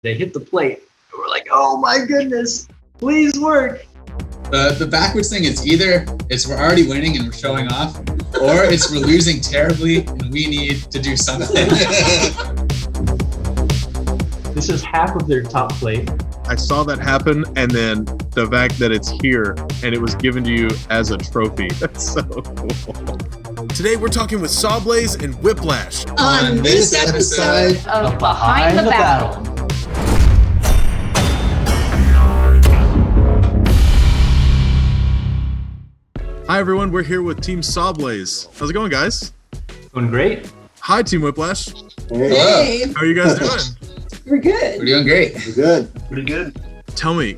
They hit the plate. And we're like, oh my goodness, please work. The backwards thing is either it's we're already winning and we're showing off, or it's we're losing terribly and we need to do something. This is half of their top plate. I saw that happen, and then the fact that it's here and it was given to you as a trophy. That's so cool. Today we're talking with Sawblaze and Whiplash on this episode of Behind the Battle. Hi everyone, we're here with Team Sawblaze. How's it going, guys? Doing great. Hi, Team Whiplash. Hey. How are you guys doing? We're good. We're doing great. We're good. Pretty good. Tell me,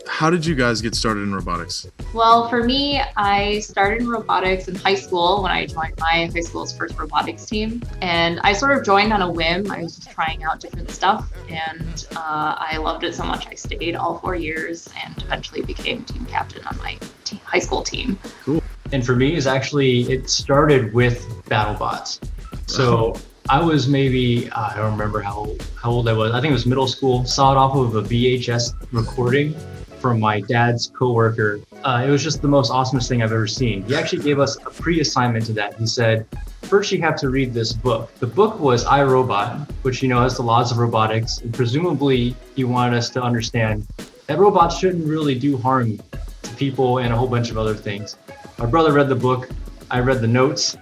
how did you guys get started in robotics? Well, for me, I started in robotics in high school when I joined my high school's first robotics team. And I sort of joined on a whim. I was just trying out different stuff. And I loved it so much. I stayed all 4 years and eventually became team captain on my high school team. Cool. And for me, it started with BattleBots. So I was maybe, I don't remember how old I was. I think it was middle school. Saw it off of a VHS recording from my dad's coworker. It was just the most awesomest thing I've ever seen. He actually gave us a pre-assignment to that. He said, first you have to read this book. The book was I, Robot, which has the laws of robotics. And presumably he wanted us to understand that robots shouldn't really do harm to people and a whole bunch of other things. My brother read the book. I read the notes.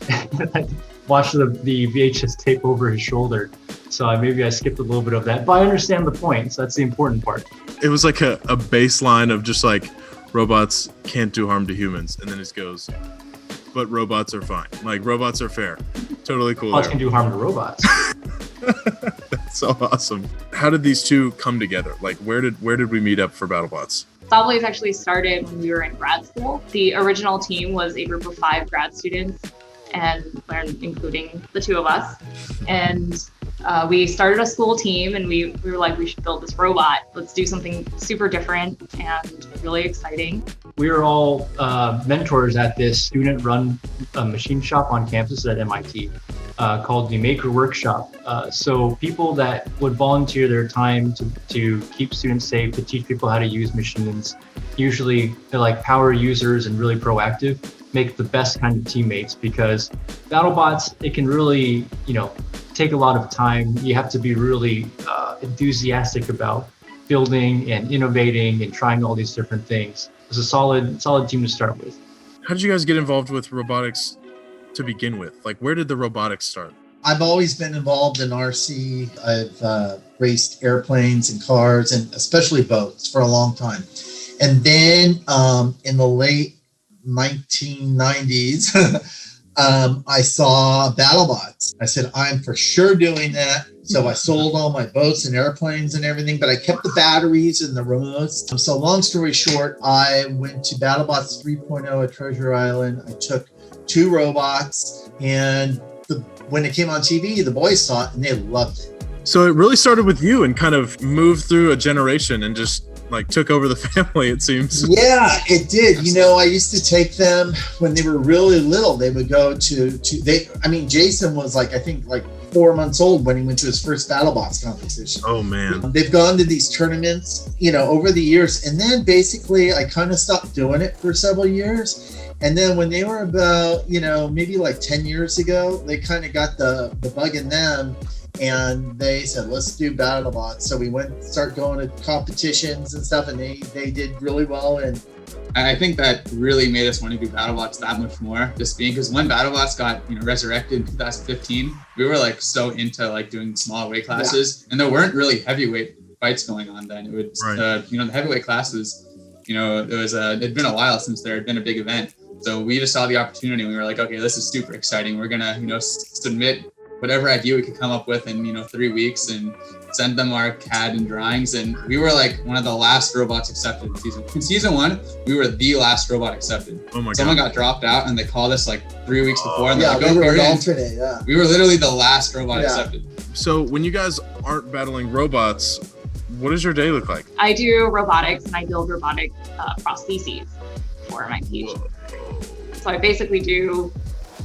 I watched the VHS tape over his shoulder. So maybe I skipped a little bit of that, but I understand the point. So that's the important part. It was like a baseline of just like robots can't do harm to humans. And then it goes, but robots are fine. Like robots are fair. Totally cool. Robots can do harm to robots. That's so awesome. How did these two come together? Like where did we meet up for BattleBots? Sawblaze actually started when we were in grad school. The original team was a group of 5 grad students, and including the 2 of us. And we started a school team, and we were like, we should build this robot. Let's do something super different and really exciting. We were all mentors at this student-run machine shop on campus at MIT called the Maker Workshop. So people that would volunteer their time to keep students safe, to teach people how to use machines, usually they're like power users and really proactive, make the best kind of teammates, because BattleBots, it can really, take a lot of time. You have to be really enthusiastic about building and innovating and trying all these different things. It's a solid team to start with. How did you guys get involved with robotics to begin with? Like, where did the robotics start? I've always been involved in RC. I've raced airplanes and cars, and especially boats, for a long time. And then in the late 1990s, I saw BattleBots. I said, I'm for sure doing that. So I sold all my boats and airplanes and everything, but I kept the batteries and the remotes. So long story short, I went to BattleBots 3.0 at Treasure Island. I took 2 robots, and when it came on TV, the boys saw it and they loved it. So it really started with you and kind of moved through a generation and just like took over the family, it seems. Yeah, it did. I used to take them when they were really little. They would go Jason was I think 4 months old when he went to his first BattleBots competition. Oh man. They've gone to these tournaments, over the years. And then basically I kind of stopped doing it for several years. And then when they were about, maybe 10 years ago, they kind of got the bug in them. And they said, let's do BattleBots. So we start going to competitions and stuff, and they did really well. And I think that really made us want to do BattleBots that much more, just being, because when BattleBots got resurrected in 2015, we were so into doing small weight classes, and there weren't really heavyweight fights going on then. It was right. The heavyweight classes, it'd been a while since there had been a big event. So we just saw the opportunity, and we were like, okay, this is super exciting. We're gonna submit whatever idea we could come up with in 3 weeks and send them our CAD and drawings. And we were one of the last robots accepted in season. In season 1, we were the last robot accepted. Oh my God. Someone got dropped out and they called us 3 weeks before. And we were an alternate. Yeah, we were literally the last robot accepted. So when you guys aren't battling robots, what does your day look like? I do robotics, and I build robotic prostheses for my PhD. So I basically do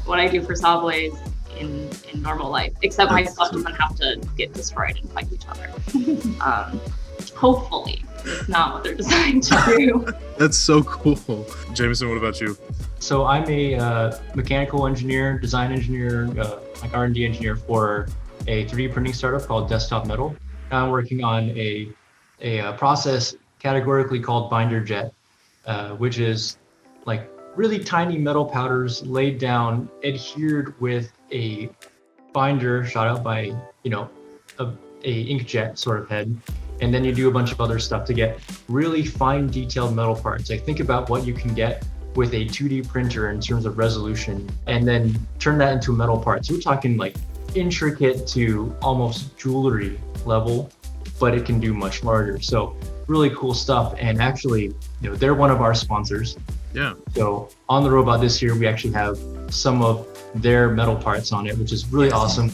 what I do for Sawblaze in normal life, except my stuff doesn't have to get destroyed and fight each other. Hopefully, it's not what they're designed to do. That's so cool. Jameson, what about you? So I'm a mechanical engineer, design engineer, like R&D engineer for a 3D printing startup called Desktop Metal. I'm working on a process categorically called binder jet, which is like really tiny metal powders laid down, adhered with a binder shot out by, a inkjet sort of head. And then you do a bunch of other stuff to get really fine detailed metal parts. Like think about what you can get with a 2D printer in terms of resolution, and then turn that into metal parts. We're talking like intricate to almost jewelry level, but it can do much larger. So really cool stuff. And actually, they're one of our sponsors. Yeah. So on the robot this year, we actually have some of their metal parts on it, which is really awesome.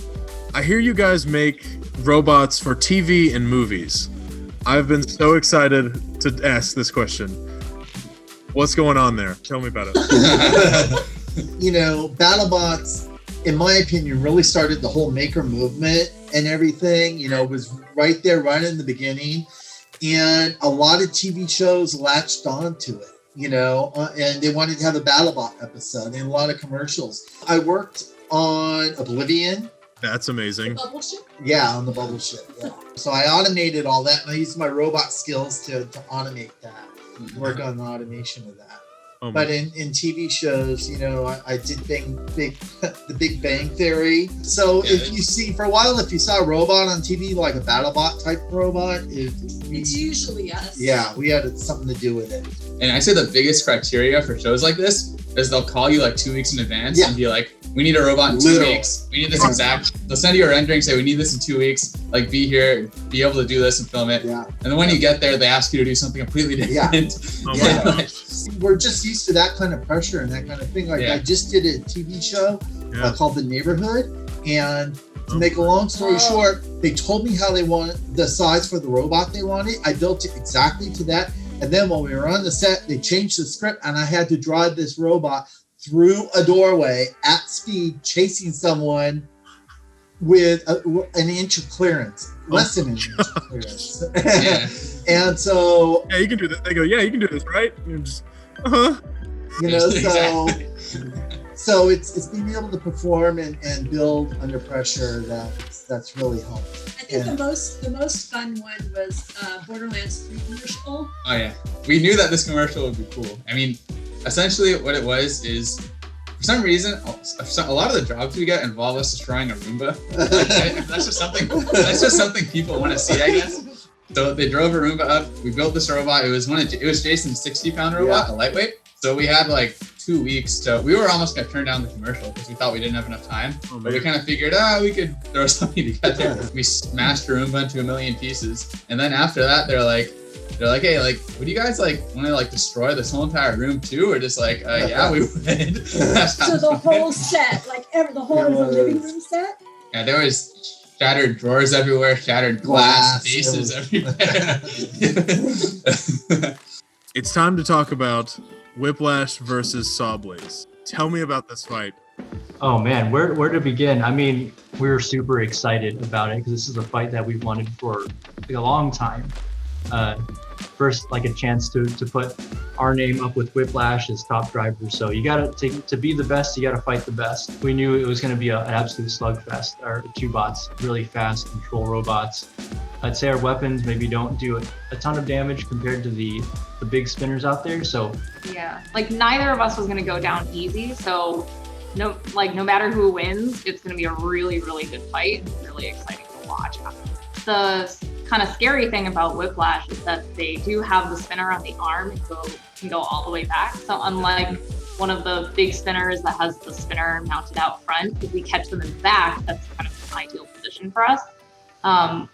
I hear you guys make robots for TV and movies. I've been so excited to ask this question. What's going on there? Tell me about it. BattleBots, in my opinion, really started the whole maker movement and everything. It was right there, right in the beginning. And a lot of TV shows latched onto it, and they wanted to have a BattleBot episode and a lot of commercials. I worked on Oblivion. That's amazing. Bubble ship? Yeah, on the bubble ship. Yeah. So I automated all that, and I used my robot skills to automate that, work on the automation of that. Oh but in TV shows, I did the Big Bang Theory. So if you see, for a while, if you saw a robot on TV, like a BattleBot type robot, it's usually us. Yeah, we had something to do with it. And I say the biggest criteria for shows like this is they'll call you like 2 weeks in advance and be like, we need a robot in 2 weeks. We need this exact. They'll send you a rendering, say we need this in 2 weeks. Like be here, be able to do this and film it. Yeah. And then when you get there, they ask you to do something completely different. Yeah. We're just used to that kind of pressure and that kind of thing. Like I just did a TV show called The Neighborhood, and to make a long story short, they told me how they wanted the size for the robot they wanted. I built it exactly to that. And then when we were on the set, they changed the script, and I had to drive this robot through a doorway at speed, chasing someone with an inch of clearance, less than an inch of clearance. And so, you can do this. They go, you can do this, right? You're just, so it's being able to perform and build under pressure that's really helped. I think the most fun one was Borderlands 3 commercial. Oh yeah, we knew that this commercial would be cool. I mean, essentially what it was is, for some reason, a lot of the jobs we get involve us destroying a Roomba. That's just something people want to see, I guess. So they drove a Roomba up. We built this robot. It was Jason's 60-pound robot, a lightweight. So we had like 2 weeks we were almost gonna turn down the commercial because we thought we didn't have enough time. But we kind of figured, we could throw something together. We smashed Roomba into 1 million pieces. And then after that, they're like, hey, like, would you guys like want to like destroy this whole entire room too, or just like, yeah, we would. So the whole set, like the whole living room set. Yeah, there was shattered drawers everywhere, shattered glass faces everywhere. It's time to talk about Whiplash versus Sawblaze. Tell me about this fight. Oh man, where to begin? I mean, we're super excited about it because this is a fight that we've wanted for like a long time. First, like a chance to put our name up with Whiplash as top driver. So you gotta to be the best, you gotta fight the best. We knew it was gonna be an absolute slugfest. Our two bots, really fast control robots. I'd say our weapons maybe don't do a ton of damage compared to the big spinners out there. So yeah, like neither of us was gonna go down easy. So no matter who wins, it's gonna be a really, really good fight and really exciting to watch. The kind of scary thing about Whiplash is that they do have the spinner on the arm and can go all the way back. So unlike one of the big spinners that has the spinner mounted out front, if we catch them in the back, that's kind of an ideal position for us.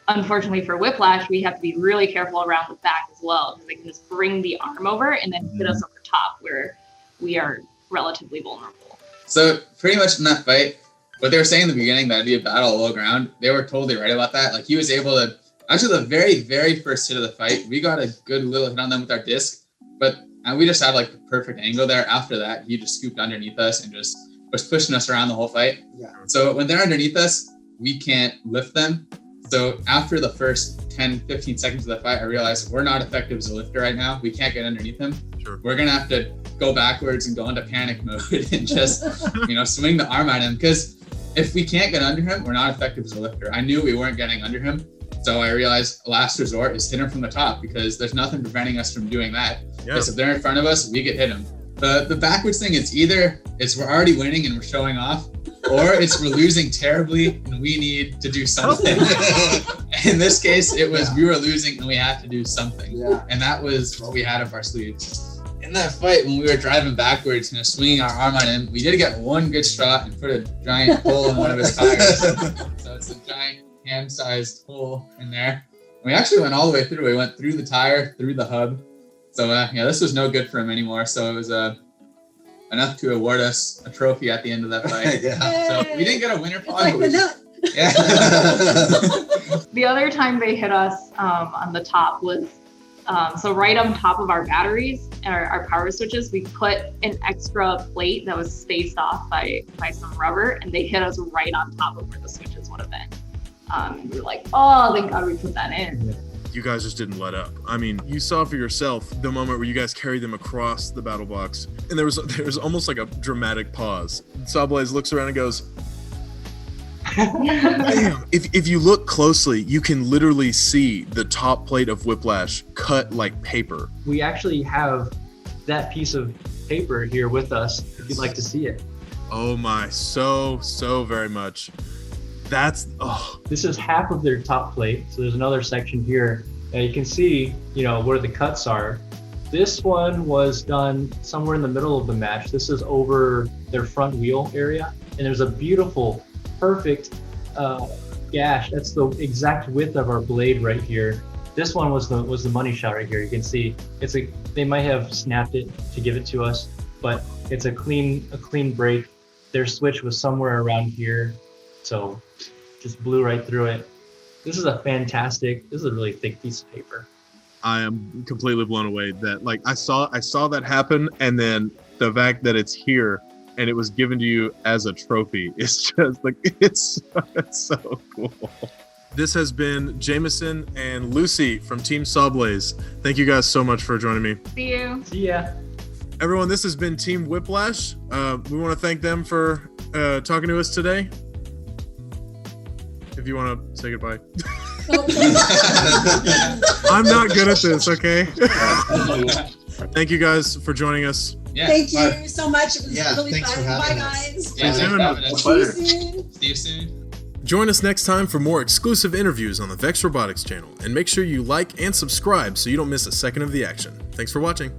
Unfortunately for Whiplash, we have to be really careful around the back as well, because they can just bring the arm over and then hit us over top where we are relatively vulnerable. So pretty much in that fight, what they were saying in the beginning, that it'd be a battle low ground, they were totally right about that. Like he was able to, actually the very, very first hit of the fight, we got a good little hit on them with our disc, and we just had like the perfect angle there. After that, he just scooped underneath us and just was pushing us around the whole fight. Yeah. So when they're underneath us, we can't lift them. So after the first 10, 15 seconds of the fight, I realized we're not effective as a lifter right now. We can't get underneath him. Sure. We're going to have to go backwards and go into panic mode and just, swing the arm at him. Because if we can't get under him, we're not effective as a lifter. I knew we weren't getting under him. So I realized last resort is hit him from the top, because there's nothing preventing us from doing that. Yeah. Because if they're in front of us, we get hit them. The backwards thing, it's either we're already winning and we're showing off, or we're losing terribly and we need to do something. In this case, it was we were losing and we had to do something. Yeah. And that was what we had up our sleeves. In that fight, when we were driving backwards and swinging our arm on him, we did get one good shot and put a giant hole in one of his tires. So it's a giant hand-sized hole in there. And we actually went all the way through. We went through the tire, through the hub. So this was no good for him anymore. So it was enough to award us a trophy at the end of that fight. Yeah. So we didn't get a winner It's pod. like the nut. Yeah. The other time they hit us on the top was, so right on top of our batteries and our power switches, we put an extra plate that was spaced off by some rubber, and they hit us right on top of where the switches would have been. We were like, oh, thank God we put that in. You guys just didn't let up. I mean, you saw for yourself the moment where you guys carried them across the battle box, and there was almost like a dramatic pause. Sawblaze looks around and goes, damn. If you look closely, you can literally see the top plate of Whiplash cut like paper. We actually have that piece of paper here with us if you'd like to see it. Oh my, so very much. This is half of their top plate. So there's another section here. And you can see, where the cuts are. This one was done somewhere in the middle of the match. This is over their front wheel area. And there's a beautiful, perfect gash. That's the exact width of our blade right here. This one was the money shot right here. You can see they might have snapped it to give it to us, but it's a clean break. Their switch was somewhere around here. So just blew right through it. This is a really thick piece of paper. I am completely blown away that I saw that happen, and then the fact that it's here and it was given to you as a trophy. It's just it's so cool. This has been Jameson and Lucy from Team Sawblaze. Thank you guys so much for joining me. See you. See ya. Everyone, this has been Team Whiplash. We want to thank them for talking to us today. If you want to say goodbye. I'm not good at this, okay? Thank you guys for joining us. Yeah. Thank you so much. It was really thanks fun. for Bye, having us. guys. Yeah, thanks for having us. See you soon. See you soon. Join us next time for more exclusive interviews on the Vex Robotics channel, and make sure you like and subscribe so you don't miss a second of the action. Thanks for watching.